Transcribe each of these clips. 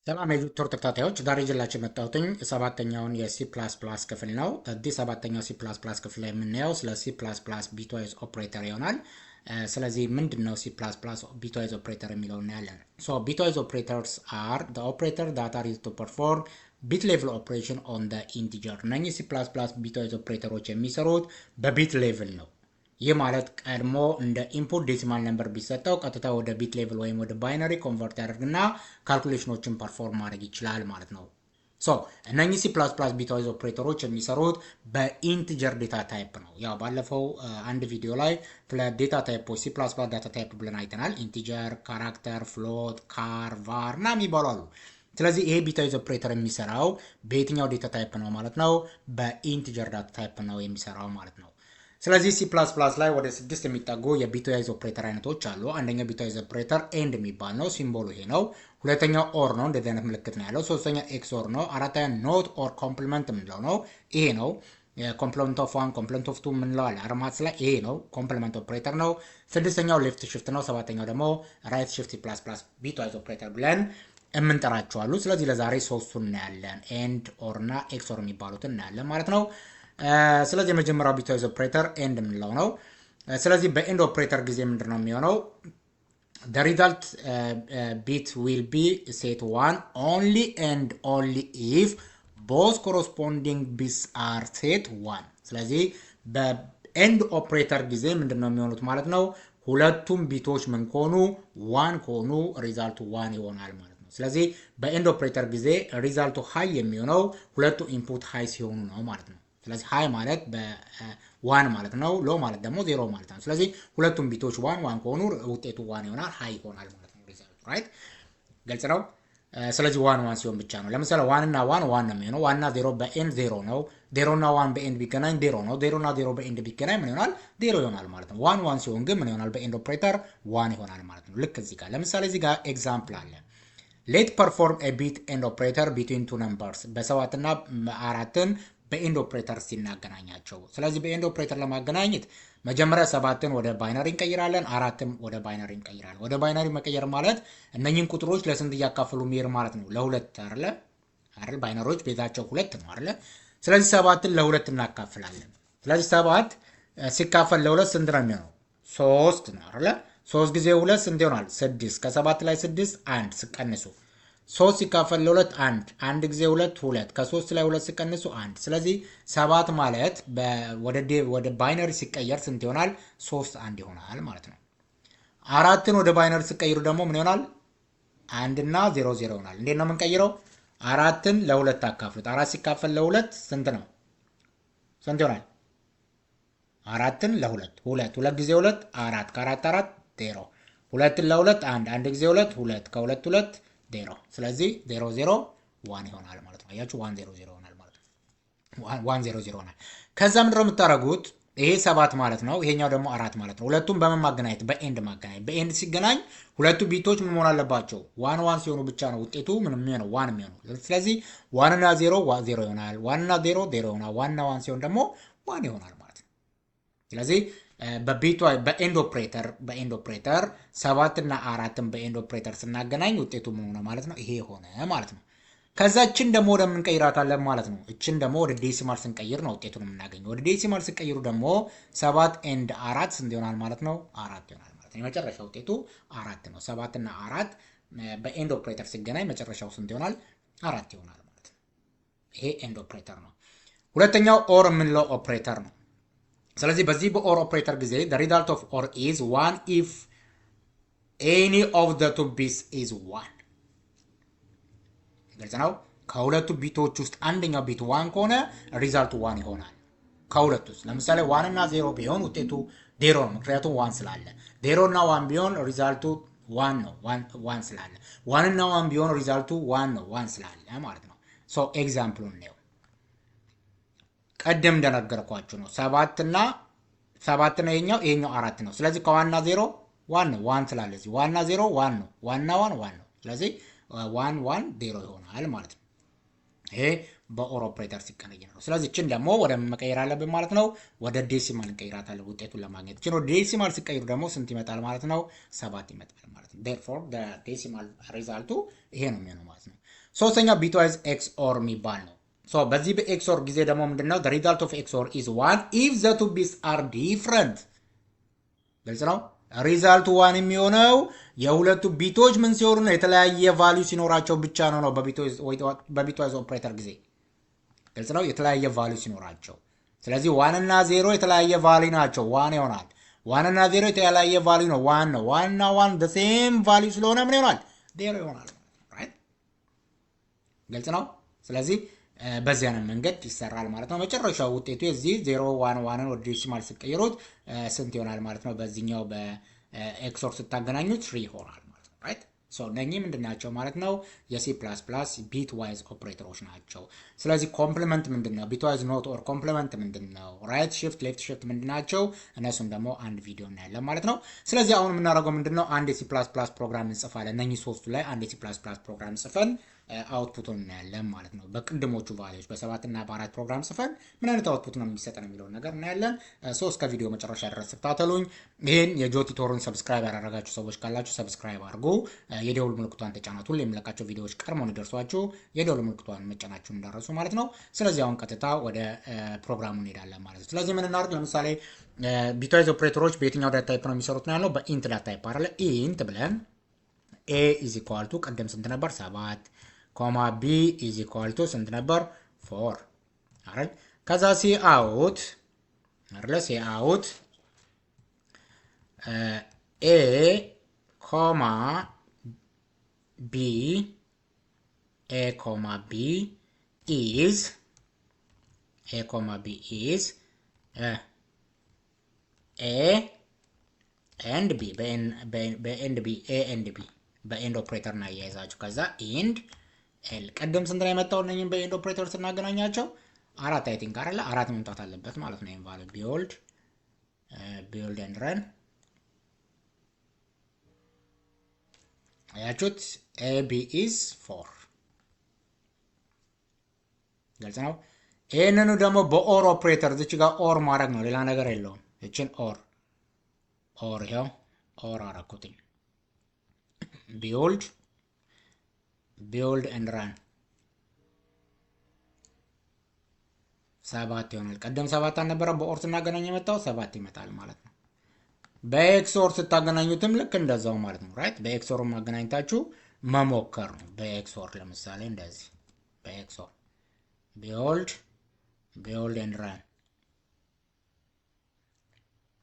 ሰላም የዩቲዩብ ተከታታዮች ዛሬ ይዤላችሁ የመጣሁትኝ ሰባተኛውን የሲ ፕላስ ፕላስ ክፍል ነው። እዚህ ሰባተኛው ሲ ፕላስ ፕላስ ክፍል ላይ የምናየው ስለ ሲ ፕላስ ፕላስ ቢትዋይዝ ኦፕሬተር ይሆናል። ስለዚህ ምንድን ነው ሲ ፕላስ ፕላስ ቢትዋይዝ ኦፕሬተር የሚለው እናያለን። ሶ ቢትዋይዝ ኦፕሬተርስ አር ዘ ኦፕሬተር ዳት አር ዩዝድ ቱ ፐርፎርም ቢት ሌቭል ኦፕሬሽን ኦን ዘ ኢንቲጀር። እነኚህ ሲ ፕላስ ፕላስ ቢትዋይዝ ኦፕሬተሮች የሚሰሩት በቢት ሌቭል ነው። ይህ ማለት ቀድሞ እንደ ኢንፑት ዴሲማል ነምበር ቢሰጠው ቀጥታ ወደ ቢት ሌቭል ወይም ወደ ባይነሪ ኮንቨርት ያደርግና ካልኩሌሽኖችን ፐርፎርም ማድረግ ይችላል ማለት ነው። ሶ እነኚህ ሲ ፕላስ ፕላስ ቢትዋይዝ ኦፕሬተሮች የሚሰሩት በኢንቲጀር ዴታ ታይፕ ነው። ያው ባለፈው አንድ ቪዲዮ ላይ ስለ ዴታ ታይፖች ሲ ፕላስ ፕላስ ዳታ ታይፕ ብለን አይተናል። ኢንቲጀር፣ ካራክተር፣ ፍሎት፣ ካር፣ ቫር እና የሚባሉ አሉ። ስለዚህ ይሄ ቢትዋይዝ ኦፕሬተር የሚሰራው በየትኛው ዴታ ታይፕ ነው ማለት ነው? በኢንቲጀር ዳታ ታይፕ ነው የሚሰራው ማለት ነው። ስለዚህ ሲ ፕላስ ፕላስ ላይ ወደ 6 የሚጠጉ የቢትዋይዝ ኦፕሬተር አይነቶች አሉ። አንደኛው ቢትዋይዝ ኦፕሬተር ኤንድ የሚባል ነው፣ ሲምቦሉ ይሄ ነው። ሁለተኛው ኦር ነው፣ እንደዚህ አይነት ምልክት ነው ያለው። ሶስተኛ ኤክስ ኦር ነው። አራተኛ ኖት ኦር ኮምፕሊመንት የምንለው ነው፣ ይሄ ነው። ኮምፕሊመንት ኦፍ ዋን ኮምፕሊመንት ኦፍ ቱ የምንለው አለ አርማትስ ላይ፣ ይሄ ነው ኮምፕሊመንት ኦፕሬተር ነው። ስድስተኛው ሌፍት ሽፍት ነው። ሰባተኛው ደግሞ ራይት ሽፍት ፕላስ ፕላስ ቢትዋይዝ ኦፕሬተር ብለን የምንጠራቸዋሉ። ስለዚህ ለዛሬ ሶስቱን እናያለን፣ ኤንድ ኦር እና ኤክስ ኦር የሚባሉትን እናያለን ማለት ነው። ስለዚህ የመጀመሪያው ቢትዋይዝ ኦፕሬተር ኤንድ የምንለው ነው። ስለዚህ በኤንድ ኦፕሬተር ጊዜ ምንድን ነው የሚሆነው? the result bit will be set 1 only and only if both corresponding bits are set 1። ስለዚህ በኤንድ ኦፕሬተር ጊዜ ምንድን ነው የሚሆኑት ማለት ነው? ሁለቱም ቢቶች ምን ከሆኑ ዋን ከሆኑ ሪዛልቱ ዋን ይሆናል ማለት ነው። ስለዚህ በኤንድ ኦፕሬተር ጊዜ ሪዛልቱ ሃይ የሚሆነው ሁለቱ ኢንፑት ሃይ ሲሆኑ ነው ማለት ነው። ስለዚህ ሃይ ማለት በዋን ማለት ነው፣ ሎ ማለት ደግሞ ዜሮ ማለት ነው። ስለዚህ ሁለቱም ቢቶች ዋን ዋን ከሆኑ ውጤቱ ዋን ይሆናል፣ ሃይ ይሆናል ማለት ነው ሪዛልቱ። ራይት፣ ግልጽ ነው። ስለዚህ ዋን ዋን ሲሆን ብቻ ነው። ለምሳሌ ዋን እና ዋን ዋን ነው የሚሆነው። ዋን እና ዜሮ በኤንድ ዜሮ ነው። ዜሮ እና ዋን በኤንድ ቢገናኝ ዜሮ ነው። ዜሮ እና ዜሮ በኤንድ ቢገናኝ ምን ይሆናል? ዜሮ ይሆናል ማለት ነው። ዋን ዋን ሲሆን ግን ምን ይሆናል? በኤንድ ኦፕሬተር ዋን ይሆናል ማለት ነው። ልክ እዚህ ጋር ለምሳሌ እዚህ ጋር ኤግዛምፕል አለ። ሌት ፐርፎርም ኤ ቢት ኤንድ ኦፕሬተር ቢትዊን ቱ ነምበርስ በሰባትና አራትን በኤንድ ኦፕሬተር ሲናገናኛቸው። ስለዚህ በኤንድ ኦፕሬተር ለማገናኘት መጀመሪያ ሰባትን ወደ ባይነሪ እንቀይራለን፣ አራትም ወደ ባይነሪ እንቀይራለን። ወደ ባይነሪ መቀየር ማለት እነኚህን ቁጥሮች ለስንት እያካፈሉ መሄድ ማለት ነው? ለሁለት አይደለ? ባይነሪዎች ቤዛቸው ሁለት ነው አይደለ? ስለዚህ ሰባትን ለሁለት እናካፍላለን። ስለዚህ ሰባት ሲካፈል ለሁለት ስንት ነው የሚሆነው? ሶስት ነው አይደለ? ሶስት ጊዜ ሁለት ስንት ይሆናል? ስድስት። ከሰባት ላይ ስድስት አንድ ስቀንሱ ሶስት ሲካፈል ለሁለት አንድ፣ አንድ ጊዜ ሁለት ሁለት፣ ከሶስት ላይ ሁለት ሲቀንሱ አንድ። ስለዚህ ሰባት ማለት ወደ ባይነሪ ሲቀየር ስንት ይሆናል? ሶስት አንድ ይሆናል ማለት ነው። አራትን ወደ ባይነሪ ሲቀይሩ ደግሞ ምን ይሆናል? አንድ እና ዜሮ ዜሮ ይሆናል። እንዴት ነው የምንቀይረው? አራትን ለሁለት አካፍሉት። አራት ሲካፈል ለሁለት ስንት ነው? ስንት ይሆናል? አራትን ለሁለት ሁለት፣ ሁለት ጊዜ ሁለት አራት፣ ከአራት አራት ዜሮ። ሁለትን ለሁለት አንድ፣ አንድ ጊዜ ሁለት ሁለት፣ ከሁለት ሁለት ዜሮ። ስለዚህ 0 0 1 ይሆናል ማለት ነው። አያችሁ 1 0 0 ይሆናል ማለት ነው። 1 0 0 ይሆናል። ከዛ ምንድን ነው የምታደርጉት? ይሄ ሰባት ማለት ነው፣ ይሄኛው ደግሞ አራት ማለት ነው። ሁለቱም በምን ማገናኘት? በኤንድ ማገናኘት። በኤንድ ሲገናኝ ሁለቱ ቢቶች ምን መሆን አለባቸው? ዋን ዋን ሲሆኑ ብቻ ነው ውጤቱ ምን የሚሆነው? ዋን የሚሆነው። ስለዚህ ዋን እና ዜሮ ዜሮ ይሆናል። ዋን እና ዜሮ ዜሮ ይሆናል። ዋን እና ዋን ሲሆን ደግሞ ዋን ይሆናል ማለት ነው። ስለዚህ በኤንድ ኦፕሬተር ሰባት እና አራትን በኤንድ ኦፕሬተር ስናገናኝ ውጤቱ ምን ሆነ ማለት ነው? ይሄ ሆነ ማለት ነው። ከዛ እችን ደግሞ ወደ ምን ቀይራታለን ማለት ነው? እችን ደግሞ ወደ ዴሲማል ስንቀይር ነው ውጤቱን የምናገኘው። ወደ ዴሲማል ስንቀይሩ ደግሞ ሰባት ኤንድ አራት ስንት ይሆናል ማለት ነው? አራት ይሆናል ማለት ነው። የመጨረሻ ውጤቱ አራት ነው። ሰባት እና አራት በኤንድ ኦፕሬተር ሲገናኝ መጨረሻው ስንት ይሆናል? አራት ይሆናል ማለት ነው። ይሄ ኤንድ ኦፕሬተር ነው። ሁለተኛው ኦር የምንለው ኦፕሬተር ነው። ስለዚህ በዚህ በኦር ኦፕሬተር ጊዜ the result of OR is 1 if any of the two bits is 1። ግልጽ ነው። ከሁለቱ ቢቶች ውስጥ አንደኛው ቢት 1 ከሆነ ሪዛልቱ 1 ይሆናል። ከሁለቱ ውስጥ ለምሳሌ 1 እና 0 ቢሆን ውጤቱ 0 ነው፣ ምክንያቱም 1 ስላለ። 0 እና 1 ቢሆን ሪዛልቱ 1 ነው፣ 1 ስላለ። 1 እና 1 ቢሆን ሪዛልቱ 1 ነው፣ 1 ስላለ ማለት ነው። ሶ ኤግዛምፕሉን ነው ቀደም እንደነገርኳችሁ ነው። ሰባት እና ይሄኛው አራት ነው። ስለዚህ ከዋና ዜሮ ዋን ነው፣ ዋን ስላለ እዚህ ዋና ዜሮ ዋን ነው፣ ዋና ዋን ዋን ነው። ስለዚህ ዋን ዋን ዜሮ ይሆናል ማለት ነው። ይሄ በኦር ኦፕሬተር ሲቀነይ ነው። ስለዚህ እችን ደግሞ ወደ መቀየር አለብን ማለት ነው። ወደ ዴሲማል እንቀይራታለን ውጤቱን ለማግኘት። እችን ወደ ዴሲማል ሲቀይሩ ደግሞ ስንት ይመጣል ማለት ነው? ሰባት ይመጣል ማለት ነው። therefore the decimal ሪዛልቱ ይሄ ነው የሚሆነው ማለት ነው። ሶስተኛው ቢትዋይዝ ኤክስኦር የሚባል ነው። ሶ በዚህ በኤክስኦር ጊዜ ደግሞ ምንድነው the result of XOR is 1 if the two bits are different። ግልጽ ነው። ሪዛልቱ 1 የሚሆነው የሁለቱ ቢቶች ምን ሲሆኑ ነው? የተለያየ ቫልዩ ሲኖራቸው ብቻ ነው በቢትዋይዝ ኦፕሬተር ጊዜ። ግልጽ ነው። የተለያየ ቫልዩ ሲኖራቸው። ስለዚህ 1 እና 0 የተለያየ ቫልዩ ናቸው፣ 1 ይሆናል። 1 እና 0 የተለያየ ቫልዩ ነው፣ 1 ነው። 1 እና 1 the same ቫልዩ ስለሆነ ምን ይሆናል? 0 ይሆናል። ራይት። ግልጽ ነው። ስለዚህ በዚህ አይነት መንገድ ይሰራል ማለት ነው። መጨረሻው ውጤቱ የዚህ 0 1 1ን ወደ ዴሲማል ስትቀይሩት ስንት ይሆናል ማለት ነው? በዚህኛው በኤክስኦር ስታገናኙት 3 ይሆናል ማለት ነው። ራይት። ሶ እነኚህ ምንድናቸው ማለት ነው? የሲ ፕላስ ፕላስ ቢት ዋይዝ ኦፕሬተሮች ናቸው። ስለዚህ ኮምፕሊመንት ምንድነው? ቢት ዋይዝ ኖት ኦር ኮምፕሊመንት ምንድነው? ራይት ሽፍት ሌፍት ሽፍት ምንድናቸው? እነሱም ደግሞ አንድ ቪዲዮ እናያለን ማለት ነው። ስለዚህ አሁን የምናደርገው ምንድነው? አንድ የሲ ፕላስ ፕላስ ፕሮግራም እንጽፋለን። እነኚህ ሶስቱ ላይ አንድ የሲ ፕላስ ፕላስ ፕሮግራም ጽፈን አውትፑቱን እናያለን ማለት ነው። በቅድሞቹ ቫልዩዎች በ7 እና በ4 ፕሮግራም ጽፈን ምን አይነት አውትፑት ነው የሚሰጠን የሚለውን ነገር እናያለን። እስከ ቪዲዮ መጨረሻ ድረስ ተከታተሉኝ። ይህን የጆቲቶርን ሰብስክራይብ ያደረጋችሁ ሰዎች ካላችሁ ሰብስክራይብ አድርጉ። የደውል ምልክቷን ተጫናቱ። የሚለቃቸው ቪዲዮዎች ቀድመው እንዲደርሷችሁ የደውል ምልክቷን መጫናችሁን እንዳረሱ ማለት ነው። ስለዚህ አሁን ቀጥታ ወደ ፕሮግራሙ እንሄዳለን ማለት ነው። ስለዚህ ምን እናድርግ? ለምሳሌ ቢትዋይዝ ኦፕሬተሮች በየትኛው ዳታ ታይፕ ነው የሚሰሩት ነው ያለው። በኢንት ዳታ ታይፕ አይደለ? ኢንት ብለን ኤ ኢዝ ኢኳል ቱ ቀደም ስንት ነበር? 7 ኮማ ቢ ኢዝ ኢኳል ቱ ስንት ነበር? 4 አይደል? ከዛ ሲ አውት አይደለ? ሲ አውት ኤ ኮማ ቢ ኤ ኮማ ቢ ኢዝ ኤ ኤንድ ቢ በኤንድ ቢ ኤ ኤንድ ቢ በኤንድ ኦፕሬተር እና እያያዛችሁ ከዛ ኢንድ ኤል ቀደም ስንት ነው የመጣው? እነኝም በኤንድ ኦፕሬተር ስናገናኛቸው 4 አይ ቲንክ አይደለ? 4 መምጣት አለበት ማለት ነው። ኢንቫሊድ ቢውልድ ኤንድ ረን አያችሁት? ኤ ቢ ኢዝ 4 ግልጽ ነው። ይህንኑ ደግሞ በኦር ኦፕሬተር እዚች ጋር ኦር ማድረግ ነው፣ ሌላ ነገር የለውም። እችን ኦር ይኸው ኦር አረኩትኝ። ቢውልድ ኤንድ ራን 7 ይሆናል። ቀደም 7 አልነበረም? በኦር ስናገናኝ የመጣው 7 ይመጣል ማለት ነው። በኤክስኦር ስታገናኙትም ልክ እንደዛው ማለት ነው። ራይት። በኤክስኦር ማገናኝታችሁ መሞከር ነው። በኤክስኦር ለምሳሌ እንደዚህ በኤክስኦር ቢውልድ ኤንድ ራን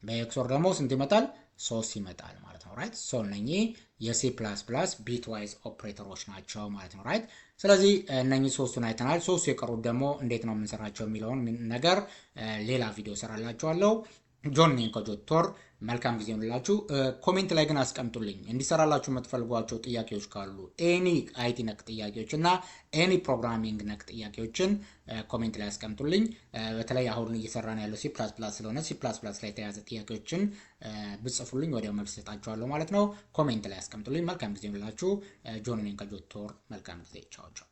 በኤክስኦር ደግሞ ስንት ይመጣል? 3 ይመጣል ማለት ነው። ራይት። ሶ እነኚህ የሲ ፕላስ ፕላስ ቢትዋይዝ ኦፕሬተሮች ናቸው ማለት ነው። ራይት። ስለዚህ እነኚህ ሶስቱን አይተናል። ሶስቱ የቀሩት ደግሞ እንዴት ነው የምንሰራቸው የሚለውን ነገር ሌላ ቪዲዮ ሰራላችኋለሁ። ጆን ነኝ ከጆቲቶር። መልካም ጊዜ ይሁንላችሁ። ኮሜንት ላይ ግን አስቀምጡልኝ እንዲሰራላችሁ የምትፈልጓቸው ጥያቄዎች ካሉ ኤኒ አይቲ ነክ ጥያቄዎች እና ኤኒ ፕሮግራሚንግ ነክ ጥያቄዎችን ኮሜንት ላይ አስቀምጡልኝ። በተለይ አሁን እየሰራን ያለው ሲ ፕላስ ፕላስ ስለሆነ ሲ ፕላስ ፕላስ ላይ የተያዘ ጥያቄዎችን ብጽፉልኝ ወዲያው መልስ ሰጣችኋለሁ ማለት ነው። ኮሜንት ላይ አስቀምጡልኝ። መልካም ጊዜ ይሁንላችሁ። ጆን ነኝ ከጆቲቶር። መልካም ጊዜ። ቻው ቻው።